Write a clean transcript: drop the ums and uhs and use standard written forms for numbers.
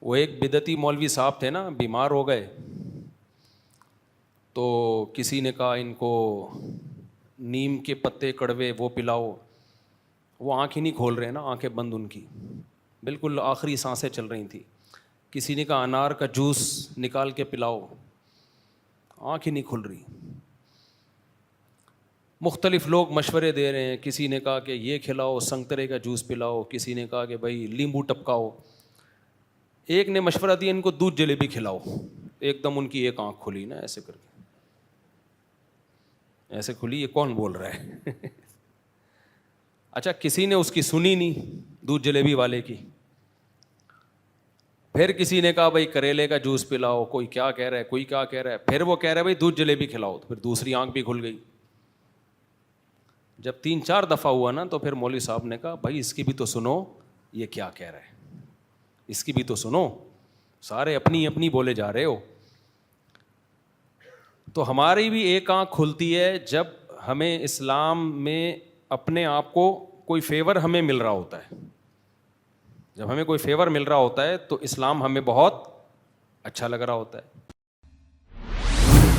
وہ ایک بدعتی مولوی صاحب تھے نا, بیمار ہو گئے, تو کسی نے کہا ان کو نیم کے پتے کڑوے وہ پلاؤ. وہ آنکھ ہی نہیں کھول رہے نا, آنکھیں بند ان کی, بالکل آخری سانسیں چل رہی تھیں. کسی نے کہا انار کا جوس نکال کے پلاؤ, آنکھ ہی نہیں کھل رہی. مختلف لوگ مشورے دے رہے ہیں, کسی نے کہا کہ یہ کھلاؤ, سنگترے کا جوس پلاؤ, کسی نے کہا کہ بھائی لیمبو ٹپکاؤ. ایک نے مشورہ دیا ان کو دودھ جلیبی کھلاؤ. ایک دم ان کی ایک آنکھ کھلی نا, ایسے کر کے ایسے کھلی, یہ کون بول رہا ہے. اچھا, کسی نے اس کی سنی نہیں دودھ جلیبی والے کی. پھر کسی نے کہا بھائی کریلے کا جوس پلاؤ, کوئی کیا کہہ رہا ہے, کوئی کیا کہہ رہا ہے, پھر وہ کہہ رہا ہے بھائی دودھ جلیبی کھلاؤ. تو پھر دوسری آنکھ بھی کھل گئی. جب 3-4 دفعہ ہوا نا, تو پھر مولوی صاحب نے کہا بھائی اس کی بھی تو سنو, یہ کیا کہہ رہا ہے, اس کی بھی تو سنو, سارے اپنی اپنی بولے جا رہے ہو. تو ہماری بھی ایک آنکھ کھلتی ہے جب ہمیں اسلام میں اپنے آپ کو کوئی فیور ہمیں مل رہا ہوتا ہے. جب ہمیں کوئی فیور مل رہا ہوتا ہے تو اسلام ہمیں بہت اچھا لگ رہا ہوتا ہے.